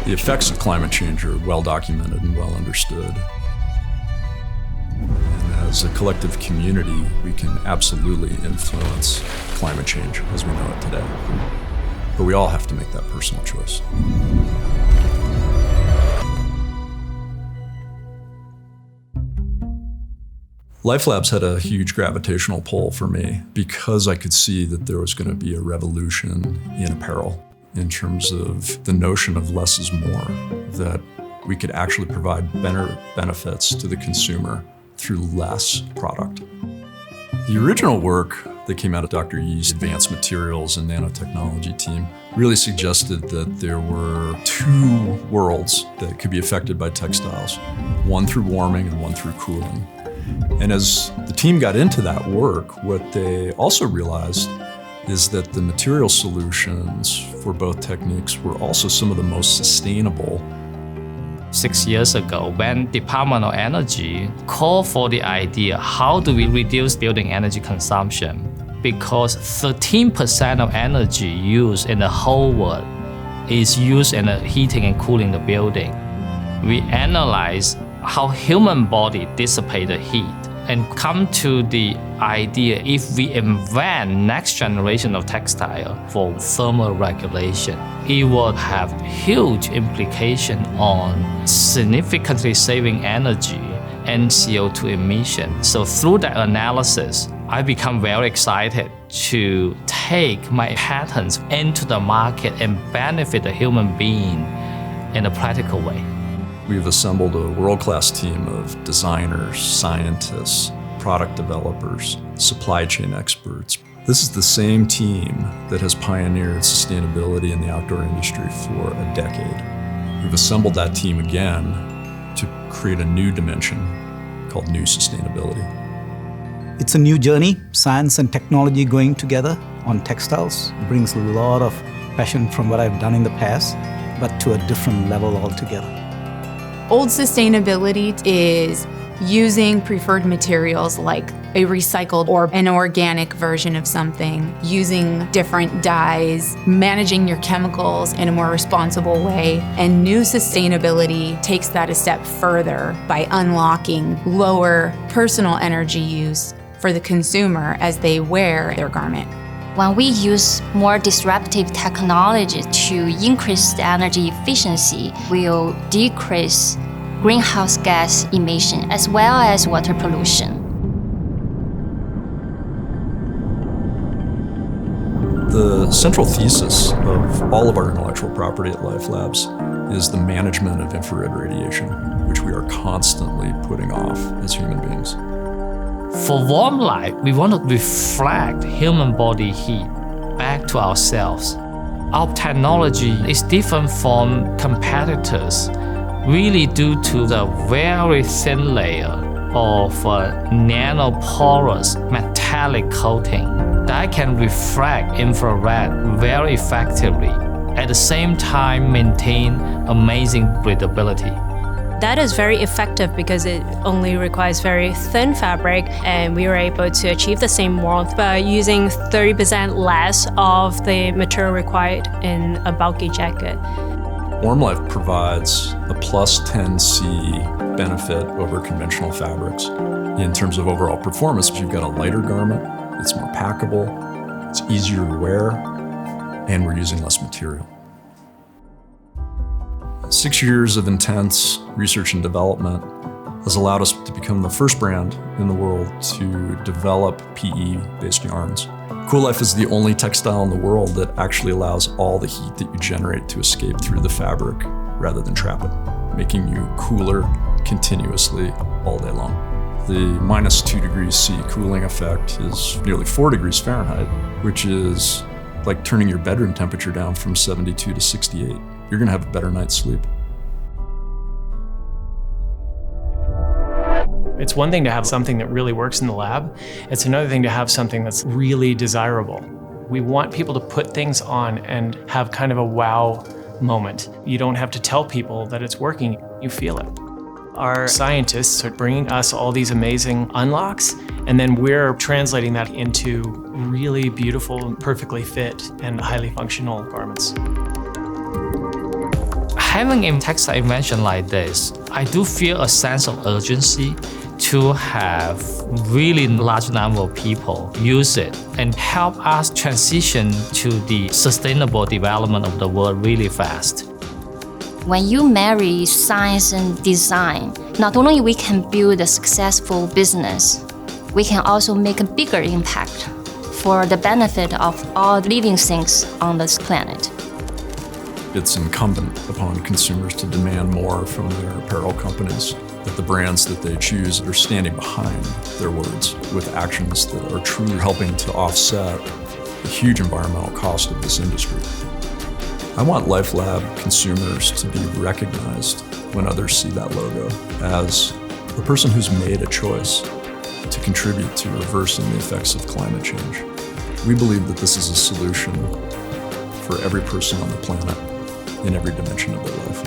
The effects of climate change are well documented and well understood. And as a collective community, we can absolutely influence climate change as we know it today. But we all have to make that personal choice. LifeLabs had a huge gravitational pull for me because I could see that there was going to be a revolution in apparel in terms of the notion of less is more, that we could actually provide better benefits to the consumer through less product. The original work that came out of Dr. Yi's advanced materials and nanotechnology team really suggested that there were two worlds that could be affected by textiles, one through warming and one through cooling. And as the team got into that work, what they also realized is that the material solutions for both techniques were also some of the most sustainable. 6 years ago, when Department of Energy called for the idea, how do we reduce building energy consumption? Because 13% of energy used in the whole world is used in the heating and cooling the building. We analyze how human body dissipate the heat and come to the idea if we invent next generation of textile for thermal regulation, it would have huge implication on significantly saving energy and CO2 emission. So through that analysis, I become very excited to take my patents into the market and benefit the human being in a practical way. We've assembled a world-class team of designers, scientists, product developers, supply chain experts. This is the same team that has pioneered sustainability in the outdoor industry for a decade. We've assembled that team again to create a new dimension called New Sustainability. It's a new journey, science and technology going together on textiles. It brings a lot of passion from what I've done in the past, but to a different level altogether. Old sustainability is using preferred materials like a recycled or an organic version of something, using different dyes, managing your chemicals in a more responsible way. And new sustainability takes that a step further by unlocking lower personal energy use for the consumer as they wear their garment. When we use more disruptive technology to increase the energy efficiency, we'll decrease greenhouse gas emission as well as water pollution. The central thesis of all of our intellectual property at LifeLabs is the management of infrared radiation, which we are constantly putting off as human beings. For warm life, we want to reflect human body heat back to ourselves. Our technology is different from competitors, really due to the very thin layer of nanoporous metallic coating that can refract infrared very effectively, at the same time maintain amazing breathability. That is very effective because it only requires very thin fabric, and we were able to achieve the same warmth by using 30% less of the material required in a bulky jacket. WarmLife provides a plus 10C benefit over conventional fabrics in terms of overall performance. You've got a lighter garment, it's more packable, it's easier to wear, and we're using less material. 6 years of intense research and development has allowed us to become the first brand in the world to develop PE-based yarns. CoolLife is the only textile in the world that actually allows all the heat that you generate to escape through the fabric rather than trap it, making you cooler continuously all day long. The minus 2 degrees C cooling effect is nearly 4 degrees Fahrenheit, which is like turning your bedroom temperature down from 72 to 68. You're gonna have a better night's sleep. It's one thing to have something that really works in the lab. It's another thing to have something that's really desirable. We want people to put things on and have kind of a wow moment. You don't have to tell people that it's working, you feel it. Our scientists are bringing us all these amazing unlocks, and then we're translating that into really beautiful, perfectly fit, and highly functional garments. Having a textile invention like this, I do feel a sense of urgency to have really large number of people use it and help us transition to the sustainable development of the world really fast. When you marry science and design, not only we can build a successful business, we can also make a bigger impact for the benefit of all living things on this planet. It's incumbent upon consumers to demand more from their apparel companies, that the brands that they choose are standing behind their words with actions that are truly helping to offset the huge environmental cost of this industry. I want LifeLab consumers to be recognized when others see that logo as a person who's made a choice to contribute to reversing the effects of climate change. We believe that this is a solution for every person on the planet in every dimension of their life.